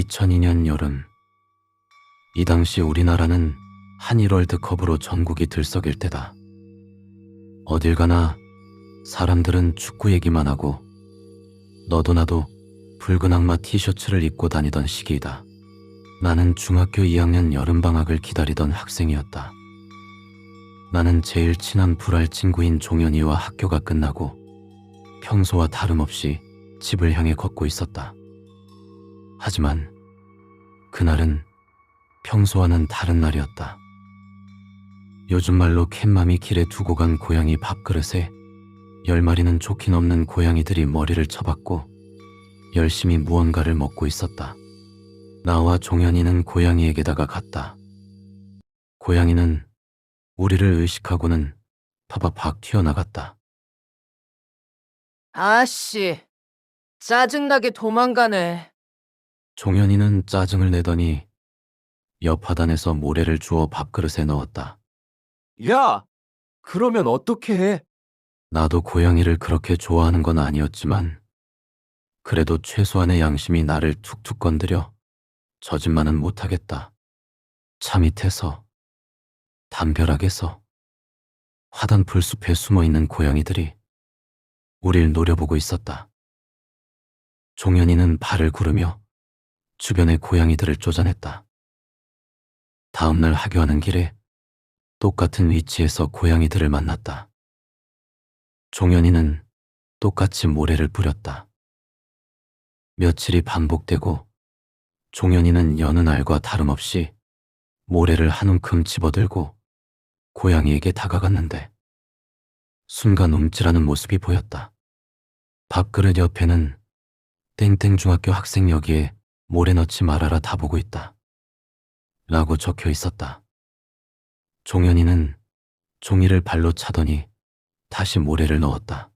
2002년 여름, 이 당시 우리나라는 한일 월드컵으로 전국이 들썩일 때다. 어딜 가나 사람들은 축구 얘기만 하고 너도 나도 붉은 악마 티셔츠를 입고 다니던 시기이다. 나는 중학교 2학년 여름방학을 기다리던 학생이었다. 나는 제일 친한 불알 친구인 종현이와 학교가 끝나고 평소와 다름없이 집을 향해 걷고 있었다. 하지만 그날은 평소와는 다른 날이었다. 요즘 말로 캣맘이 길에 두고 간 고양이 밥그릇에 10마리는 좋긴 없는 고양이들이 머리를 쳐박고 열심히 무언가를 먹고 있었다. 나와 종현이는 고양이에게다가 갔다. 고양이는 우리를 의식하고는 파바박 튀어나갔다. 아씨, 짜증나게 도망가네. 종현이는 짜증을 내더니 옆 하단에서 모래를 주워 밥그릇에 넣었다. 야! 그러면 어떻게 해? 나도 고양이를 그렇게 좋아하는 건 아니었지만 그래도 최소한의 양심이 나를 툭툭 건드려 저 짓만은 못하겠다. 차 밑에서, 담벼락에서, 화단 풀숲에 숨어있는 고양이들이 우릴 노려보고 있었다. 종현이는 발을 구르며 주변의 고양이들을 쫓아냈다. 다음날 하교하는 길에 똑같은 위치에서 고양이들을 만났다. 종현이는 똑같이 모래를 뿌렸다. 며칠이 반복되고 종현이는 여느 날과 다름없이 모래를 한 움큼 집어들고 고양이에게 다가갔는데 순간 움찔하는 모습이 보였다. 밥그릇 옆에는 땡땡 중학교 학생 여기에 모래 넣지 말아라 다 보고 있다 라고 적혀 있었다. 종현이는 종이를 발로 차더니 다시 모래를 넣었다.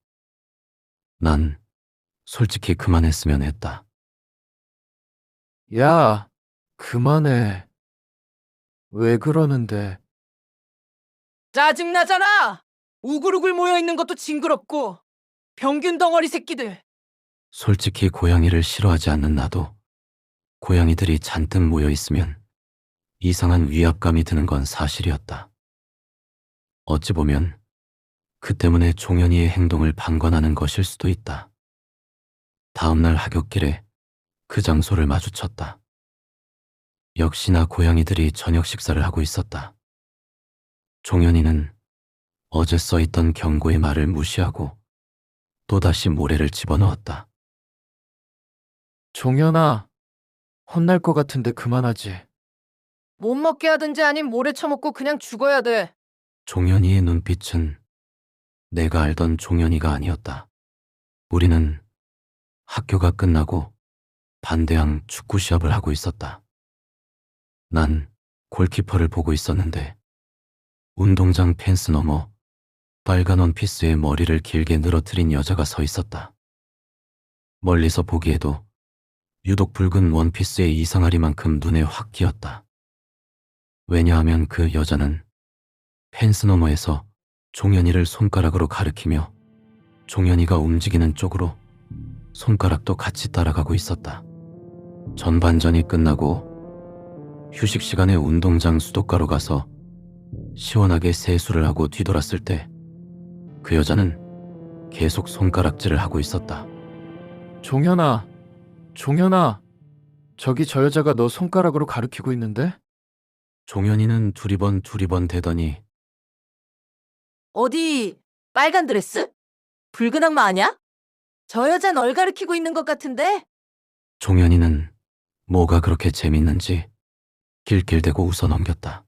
난 솔직히 그만했으면 했다. 야, 그만해. 왜 그러는데? 짜증나잖아! 우글우글 모여있는 것도 징그럽고 병균 덩어리 새끼들. 솔직히 고양이를 싫어하지 않는 나도 고양이들이 잔뜩 모여 있으면 이상한 위압감이 드는 건 사실이었다. 어찌 보면 그 때문에 종현이의 행동을 방관하는 것일 수도 있다. 다음날 하굣길에 그 장소를 마주쳤다. 역시나 고양이들이 저녁 식사를 하고 있었다. 종현이는 어제 써있던 경고의 말을 무시하고 또다시 모래를 집어넣었다. 종현아, 혼날 것 같은데 그만하지. 못 먹게 하든지 아님 모래 처먹고 그냥 죽어야 돼. 종현이의 눈빛은 내가 알던 종현이가 아니었다. 우리는 학교가 끝나고 반대항 축구 시합을 하고 있었다. 난 골키퍼를 보고 있었는데 운동장 펜스 너머 빨간 원피스에 머리를 길게 늘어뜨린 여자가 서 있었다. 멀리서 보기에도 유독 붉은 원피스의 이상하리만큼 눈에 확 띄었다. 왜냐하면 그 여자는 펜스 너머에서 종현이를 손가락으로 가리키며 종현이가 움직이는 쪽으로 손가락도 같이 따라가고 있었다. 전반전이 끝나고 휴식 시간에 운동장 수도가로 가서 시원하게 세수를 하고 뒤돌았을 때 그 여자는 계속 손가락질을 하고 있었다. 종현아, 저기 저 여자가 너 손가락으로 가리키고 있는데? 종현이는 두리번 대더니 어디 빨간 드레스? 붉은 악마 아냐? 저 여자 널 가리키고 있는 것 같은데? 종현이는 뭐가 그렇게 재밌는지 낄낄대고 웃어넘겼다.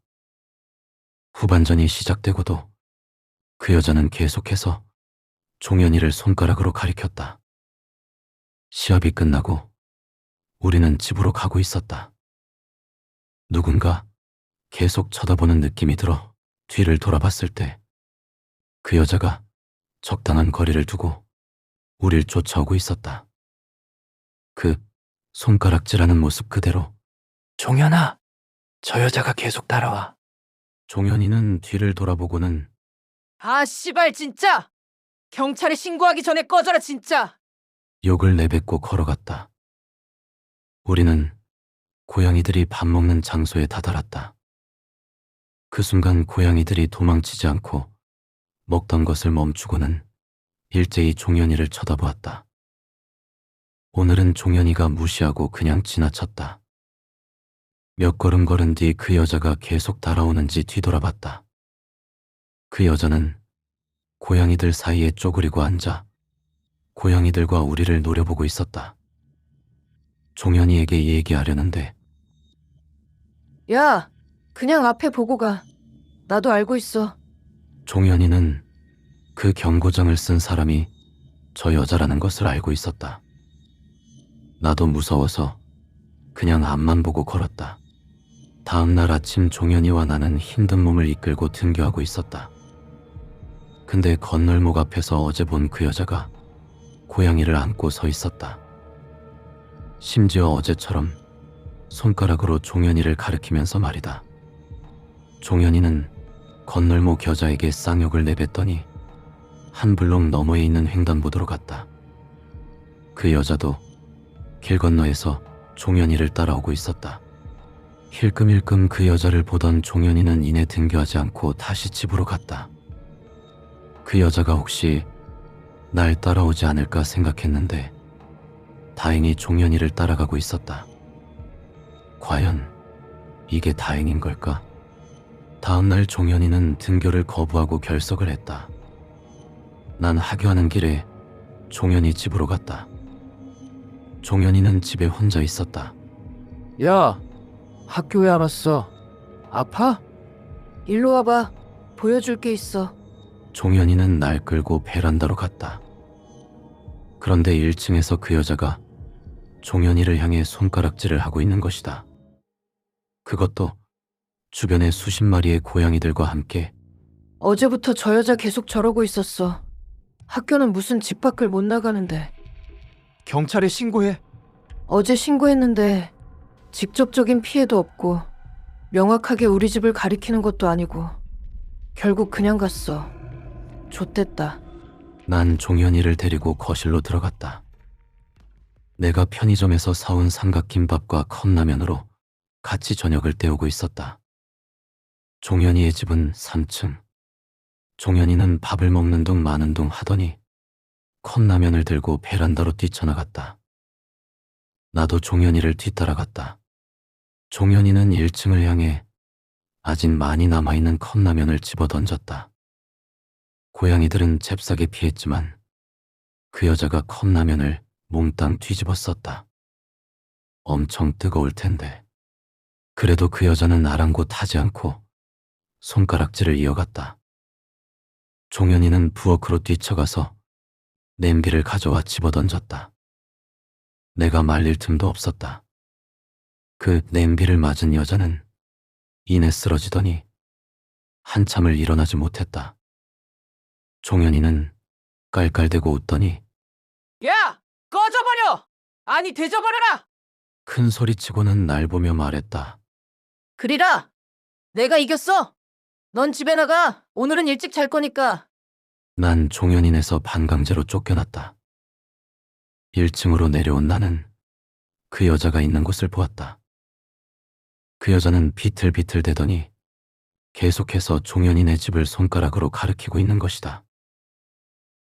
후반전이 시작되고도 그 여자는 계속해서 종현이를 손가락으로 가리켰다. 시합이 끝나고 우리는 집으로 가고 있었다. 누군가 계속 쳐다보는 느낌이 들어 뒤를 돌아봤을 때 그 여자가 적당한 거리를 두고 우릴 쫓아오고 있었다. 그 손가락질하는 모습 그대로. 종현아, 저 여자가 계속 따라와. 종현이는 뒤를 돌아보고는 아 씨발 진짜! 경찰에 신고하기 전에 꺼져라 진짜! 욕을 내뱉고 걸어갔다. 우리는 고양이들이 밥 먹는 장소에 다다랐다. 그 순간 고양이들이 도망치지 않고 먹던 것을 멈추고는 일제히 종현이를 쳐다보았다. 오늘은 종현이가 무시하고 그냥 지나쳤다. 몇 걸음 걸은 뒤 그 여자가 계속 따라오는지 뒤돌아봤다. 그 여자는 고양이들 사이에 쪼그리고 앉아 고양이들과 우리를 노려보고 있었다. 종현이에게 얘기하려는데 야, 그냥 앞에 보고 가. 나도 알고 있어. 종현이는 그 경고장을 쓴 사람이 저 여자라는 것을 알고 있었다. 나도 무서워서 그냥 앞만 보고 걸었다. 다음 날 아침 종현이와 나는 힘든 몸을 이끌고 등교하고 있었다. 근데 건널목 앞에서 어제 본 그 여자가 고양이를 안고 서 있었다. 심지어 어제처럼 손가락으로 종현이를 가리키면서 말이다. 종현이는 건널목 여자에게 쌍욕을 내뱉더니 한 블록 너머에 있는 횡단보도로 갔다. 그 여자도 길 건너에서 종현이를 따라오고 있었다. 힐끔힐끔 그 여자를 보던 종현이는 이내 등교하지 않고 다시 집으로 갔다. 그 여자가 혹시 날 따라오지 않을까 생각했는데 다행히 종현이를 따라가고 있었다. 과연 이게 다행인 걸까? 다음 날 종현이는 등교를 거부하고 결석을 했다. 난 하교하는 길에 종현이 집으로 갔다. 종현이는 집에 혼자 있었다. 야, 학교에 안 왔어. 아파? 일로 와봐. 보여줄 게 있어. 종현이는 날 끌고 베란다로 갔다. 그런데 1층에서 그 여자가 종현이를 향해 손가락질을 하고 있는 것이다. 그것도 주변에 수십 마리의 고양이들과 함께. 어제부터 저 여자 계속 저러고 있었어. 학교는 무슨 집 밖을 못 나가는데. 경찰에 신고해. 어제 신고했는데 직접적인 피해도 없고 명확하게 우리 집을 가리키는 것도 아니고 결국 그냥 갔어. 좆됐다. 난 종현이를 데리고 거실로 들어갔다. 내가 편의점에서 사온 삼각김밥과 컵라면으로 같이 저녁을 때우고 있었다. 종현이의 집은 3층. 종현이는 밥을 먹는 둥 마는 둥 하더니 컵라면을 들고 베란다로 뛰쳐나갔다. 나도 종현이를 뒤따라갔다. 종현이는 1층을 향해 아직 많이 남아있는 컵라면을 집어던졌다. 고양이들은 잽싸게 피했지만 그 여자가 컵라면을 몽땅 뒤집어 썼다. 엄청 뜨거울 텐데. 그래도 그 여자는 아랑곳하지 않고 손가락질을 이어갔다. 종현이는 부엌으로 뛰쳐가서 냄비를 가져와 집어던졌다. 내가 말릴 틈도 없었다. 그 냄비를 맞은 여자는 이내 쓰러지더니 한참을 일어나지 못했다. 종현이는 깔깔대고 웃더니 야! 꺼져버려! 아니 되져버려라! 큰 소리치고는 날 보며 말했다. 그리라! 내가 이겼어! 넌 집에 나가! 오늘은 일찍 잘 거니까! 난 종현인에서 반강제로 쫓겨났다. 1층으로 내려온 나는 그 여자가 있는 곳을 보았다. 그 여자는 비틀비틀 대더니 계속해서 종현이네 집을 손가락으로 가리키고 있는 것이다.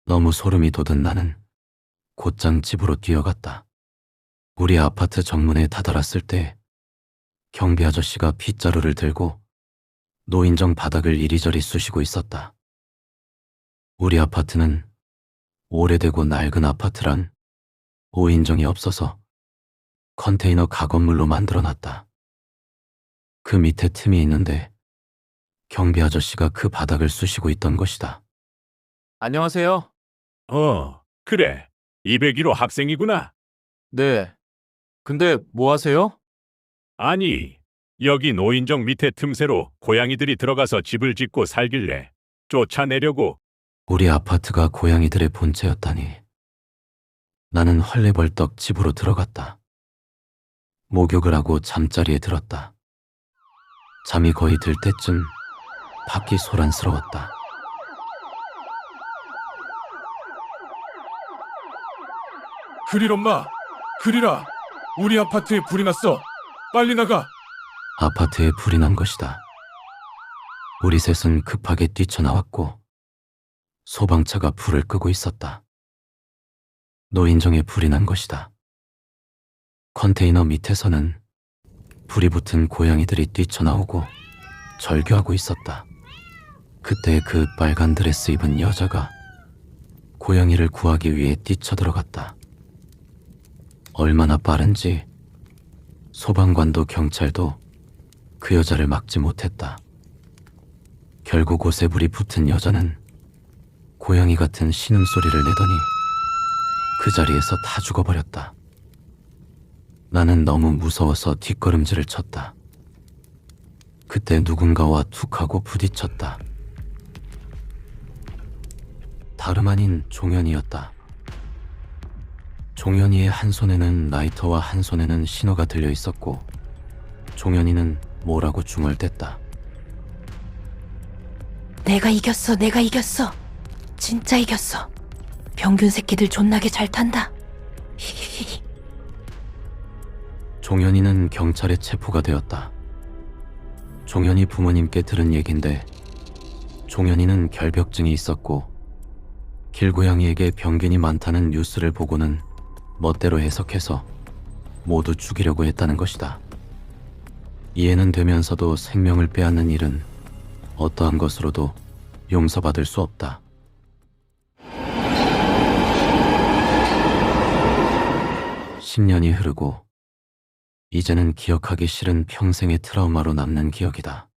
너무 소름이 돋은 나는 곧장 집으로 뛰어갔다. 우리 아파트 정문에 다다랐을 때 경비 아저씨가 빗자루를 들고 노인정 바닥을 이리저리 쑤시고 있었다. 우리 아파트는 오래되고 낡은 아파트란 5인정이 없어서 컨테이너 가건물로 만들어놨다. 그 밑에 틈이 있는데 경비 아저씨가 그 바닥을 쑤시고 있던 것이다. 안녕하세요. 그래. 201호 학생이구나. 네. 근데 뭐 하세요? 아니, 여기 노인정 밑에 틈새로 고양이들이 들어가서 집을 짓고 살길래 쫓아내려고. 우리 아파트가 고양이들의 본체였다니. 나는 헐레벌떡 집으로 들어갔다. 목욕을 하고 잠자리에 들었다. 잠이 거의 들 때쯤 밖이 소란스러웠다. 그릴 엄마, 그리라. 우리 아파트에 불이 났어. 빨리 나가! 아파트에 불이 난 것이다. 우리 셋은 급하게 뛰쳐나왔고 소방차가 불을 끄고 있었다. 노인정에 불이 난 것이다. 컨테이너 밑에서는 불이 붙은 고양이들이 뛰쳐나오고 절규하고 있었다. 그때 그 빨간 드레스 입은 여자가 고양이를 구하기 위해 뛰쳐들어갔다. 얼마나 빠른지 소방관도 경찰도 그 여자를 막지 못했다. 결국 옷에 불이 붙은 여자는 고양이 같은 신음소리를 내더니 그 자리에서 다 죽어버렸다. 나는 너무 무서워서 뒷걸음질을 쳤다. 그때 누군가와 툭 하고 부딪혔다. 다름 아닌 종현이었다. 종현이의 한 손에는 라이터와 한 손에는 신호가 들려 있었고 종현이는 뭐라고 중얼댔다. 내가 이겼어, 내가 이겼어. 진짜 이겼어. 병균 새끼들 존나게 잘 탄다. 히히히. 종현이는 경찰에 체포가 되었다. 종현이 부모님께 들은 얘긴데 종현이는 결벽증이 있었고 길고양이에게 병균이 많다는 뉴스를 보고는 멋대로 해석해서 모두 죽이려고 했다는 것이다. 이해는 되면서도 생명을 빼앗는 일은 어떠한 것으로도 용서받을 수 없다. (10년이) 흐르고 이제는 기억하기 싫은 평생의 트라우마로 남는 기억이다.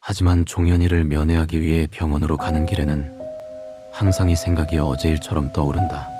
하지만 종현이를 면회하기 위해 병원으로 가는 길에는 항상 이 생각이 어제 일처럼 떠오른다.